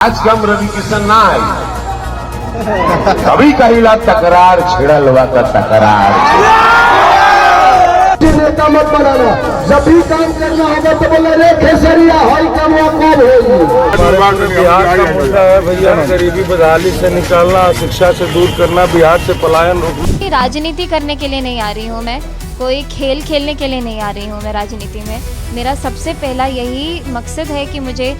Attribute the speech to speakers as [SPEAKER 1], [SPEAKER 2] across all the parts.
[SPEAKER 1] आज कम रवि किशन ना आई कभी कहिला तकरार छिड़ल हुआ का तकरार।
[SPEAKER 2] नेता मत बनाना, जब भी काम करना होगा तो बोले रे खेसरिया हई काम कब होगी।
[SPEAKER 3] बिहार का मुद्दा है भैया, गरीबी बदहाली से निकालना, शिक्षा से दूर करना, बिहार से पलायन रोकना।
[SPEAKER 4] राजनीति करने के लिए नहीं आ रही हूँ मैं, कोई खेल खेलने के लिए नहीं आ रही हूँ मैं राजनीति में। मेरा सबसे पहला यही मकसद है कि मुझे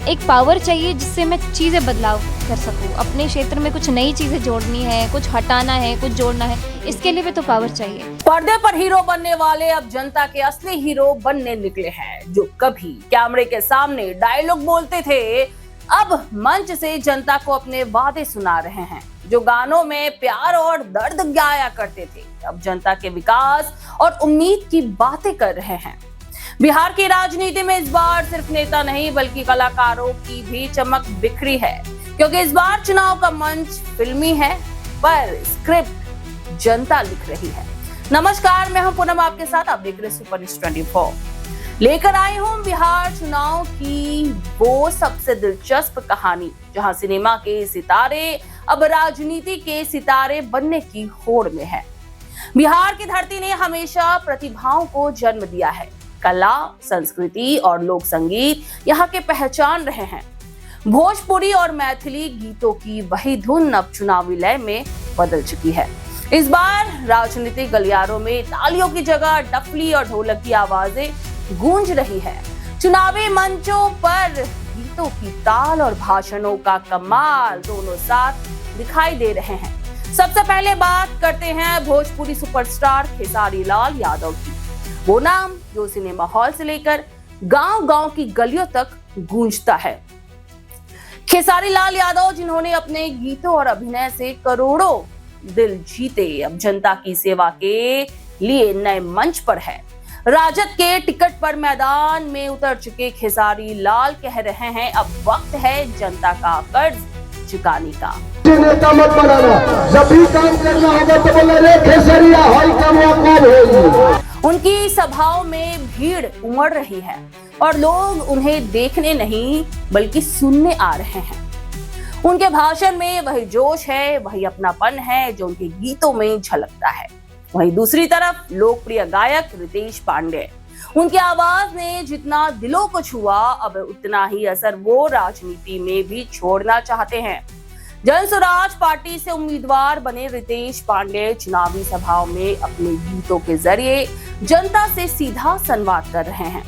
[SPEAKER 4] एक पावर चाहिए जिससे मैं चीज़ें बदलाव कर सकूं। अपने क्षेत्र में कुछ नई चीज़ें जोड़नी है, कुछ हटाना है, कुछ जोड़ना है, इसके लिए भी तो पावर चाहिए।
[SPEAKER 5] पर्दे पर हीरो बनने वाले अब जनता के असली हीरो बनने निकले हैं। जो कभी कैमरे के सामने डायलॉग बोलते थे, अब मंच से जनता को अपने वादे सुना रहे हैं। जो गानों में प्यार और दर्द गाया करते थे, अब जनता के विकास और उम्मीद की बातें कर रहे हैं। बिहार की राजनीति में इस बार सिर्फ नेता नहीं बल्कि कलाकारों की भी चमक बिखरी है, क्योंकि इस बार चुनाव का मंच फिल्मी है पर स्क्रिप्ट जनता लिख रही है। नमस्कार, मैं हूं पूनम आपके साथ। आप देख रहे सुपर न्यूज़ 24। लेकर आई हूं बिहार चुनाव की वो सबसे दिलचस्प कहानी जहां सिनेमा के सितारे अब राजनीति के सितारे बनने की होड़ में है। बिहार की धरती ने हमेशा प्रतिभाओं को जन्म दिया है। कला, संस्कृति और लोक संगीत यहाँ के पहचान रहे हैं। भोजपुरी और मैथिली गीतों की वही धुन अब चुनावी लय में बदल चुकी है। इस बार राजनीतिक गलियारों में तालियों की जगह डफली और ढोलक की आवाजें गूंज रही है। चुनावी मंचों पर गीतों की ताल और भाषणों का कमाल दोनों साथ दिखाई दे रहे हैं। सबसे पहले बात करते हैं भोजपुरी सुपरस्टार खेसारी लाल यादव की। वो नाम जो सिनेमा हॉल से लेकर गांव-गांव की गलियों तक गूंजता है। खेसारी लाल यादव, जिन्होंने अपने गीतों और अभिनय से करोड़ों दिल जीते, अब जनता की सेवा के लिए नए मंच पर है। राजद के टिकट पर मैदान में उतर चुके खेसारी लाल कह रहे हैं, अब वक्त है जनता का कर्ज चुकाने का।
[SPEAKER 2] नेता मत बनाना, जब भी काम करना होगा तो बोले रे खेसरिया हई काम कब होगी।
[SPEAKER 5] उनकी सभाओं में भीड़ उमड़ रही है और लोग उन्हें देखने नहीं बल्कि सुनने आ रहे हैं। उनके भाषण में वही जोश है, वही अपनापन है जो उनके गीतों में झलकता है। वहीं दूसरी तरफ लोकप्रिय गायक रितेश पांडे, उनकी आवाज ने जितना दिलों को छुआ, अब उतना ही असर वो राजनीति में भी छोड़ना चाहते हैं। जन स्वराज पार्टी से उम्मीदवार बने रितेश पांडे चुनावी सभाओं में अपने गीतों के जरिए जनता से सीधा संवाद कर रहे हैं।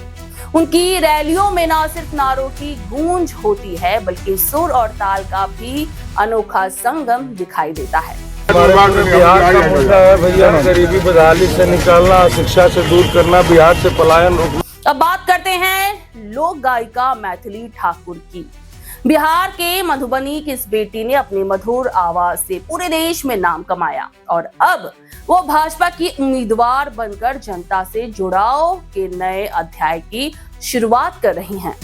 [SPEAKER 5] उनकी रैलियों में न सिर्फ नारों की गूंज होती है बल्कि सुर और ताल का भी अनोखा संगम दिखाई देता है।
[SPEAKER 3] बिहार का मुद्दा है भैया, गरीबी बदहाली से निकालना, शिक्षा से दूर करना, बिहार से पलायन रोकना।
[SPEAKER 5] अब बात करते हैं लोक गायिका मैथिली ठाकुर की। बिहार के मधुबनी की इस बेटी ने अपनी मधुर आवाज से पूरे देश में नाम कमाया और अब वो भाजपा की उम्मीदवार बनकर जनता से जुड़ाव के नए अध्याय की शुरुआत कर रही हैं।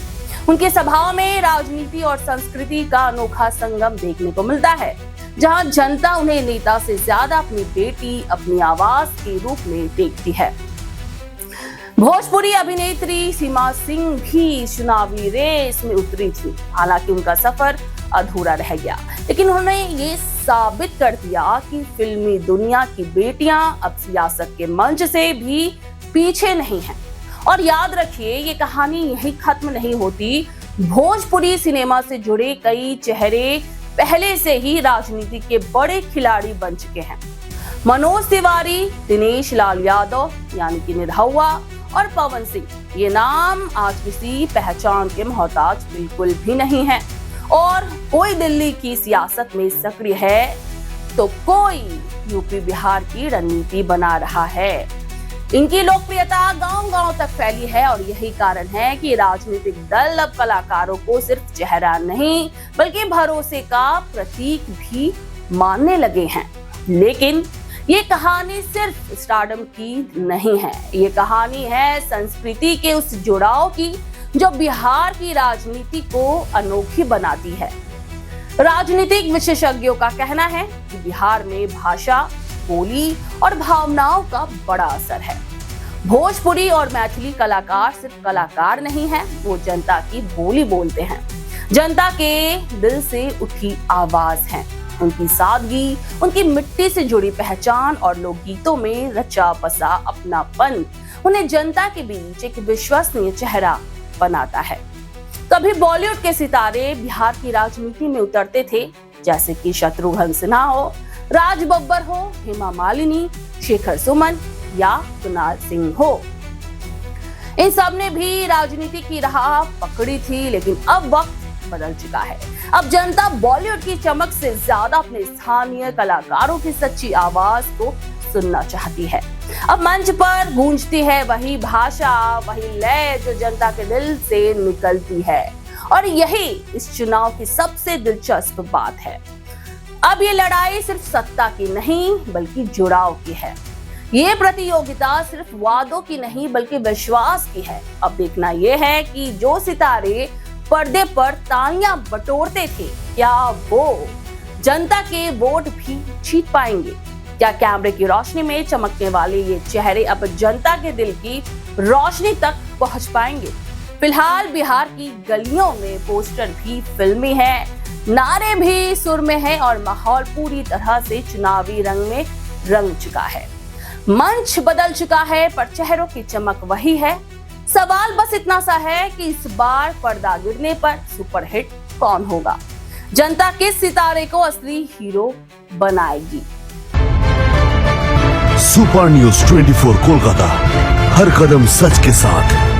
[SPEAKER 5] उनकी सभाओं में राजनीति और संस्कृति का अनोखा संगम देखने को मिलता है, जहां जनता उन्हें नेता से ज्यादा अपनी बेटी, अपनी आवाज के रूप में देखती है। भोजपुरी अभिनेत्री सीमा सिंह भी चुनावी रेस में उतरी थी। हालांकि उनका सफर अधूरा रह गया, लेकिन उन्होंने ये साबित कर दिया कि फिल्मी दुनिया की बेटियां अब सियासत के मंच से भी पीछे नहीं हैं। और याद रखिए, ये कहानी यही खत्म नहीं होती। भोजपुरी सिनेमा से जुड़े कई चेहरे पहले से ही राजनीति के बड़े खिलाड़ी बन चुके हैं। मनोज तिवारी, दिनेश लाल यादव यानी कि निरहुआ और पवन सिंह, ये नाम आज किसी पहचान के मोहताज बिल्कुल भी नहीं है। और कोई दिल्ली की सियासत में सक्रिय है तो कोई यूपी बिहार की रणनीति बना रहा है। इनकी लोकप्रियता गांव-गांव तक फैली है और यही कारण है कि राजनीतिक दल अब कलाकारों को सिर्फ चेहरा नहीं बल्कि भरोसे का प्रतीक भी मानने लगे हैं। लेकिन ये कहानी सिर्फ स्टारडम की नहीं है, ये कहानी है संस्कृति के उस जुड़ाव की जो बिहार की राजनीति को अनोखी बनाती है। राजनीतिक विशेषज्ञों का कहना है कि बिहार में भाषा, बोली और भावनाओं का बड़ा असर है। भोजपुरी और मैथिली कलाकार सिर्फ कलाकार नहीं हैं, वो जनता की बोली बोलते हैं। जनता के दिल से उठी आवाज हैं। उनकी सादगी, उनकी मिट्टी से जुड़ी पहचान और लोकगीतों में रचा बसा अपनापन उन्हें जनता के बीच एक विश्वसनीय चेहरा बनाता है। कभी बॉलीवुड के सितारे बिहार की राजनीति में उतरते थे, जैसे कि शत्रुघ्न सिन्हा हो, राज बब्बर हो, हेमा मालिनी, शेखर सुमन या कुणाल सिंह हो। इन सब ने भी राजनीति की राह पकड़ी थी, लेकिन अब वक्त बदल चुका है। अब जनता बॉलीवुड की चमक से ज्यादा अपने स्थानीय कलाकारों की सच्ची आवाज को सुनना चाहती है। अब मंच पर गूंजती है वही भाषा, वही लय जो जनता के दिल से निकलती है। और यही इस चुनाव की सबसे दिलचस्प बात है। अब ये लड़ाई सिर्फ सत्ता की नहीं बल्कि जुड़ाव की है। ये प्रतियोगिता सिर्फ वादों की नहीं बल्कि विश्वास की है। अब देखना यह है कि जो सितारे पर्दे पर तालियां बटोरते थे, क्या वो जनता के वोट भी जीत पाएंगे? क्या कैमरे की रोशनी में चमकने वाले ये चेहरे अब जनता के दिल की रोशनी तक पहुंच पाएंगे? फिलहाल बिहार की गलियों में पोस्टर भी फिल्मी है, नारे भी सुर में है और माहौल पूरी तरह से चुनावी रंग में रंग चुका है। मंच बदल चुका है पर चेहरों की चमक वही है। सवाल बस इतना सा है कि इस बार पर्दा गिरने पर सुपरहिट कौन होगा? जनता किस सितारे को असली हीरो बनाएगी?
[SPEAKER 6] सुपर न्यूज़ 24 कोलकाता, हर कदम सच के साथ।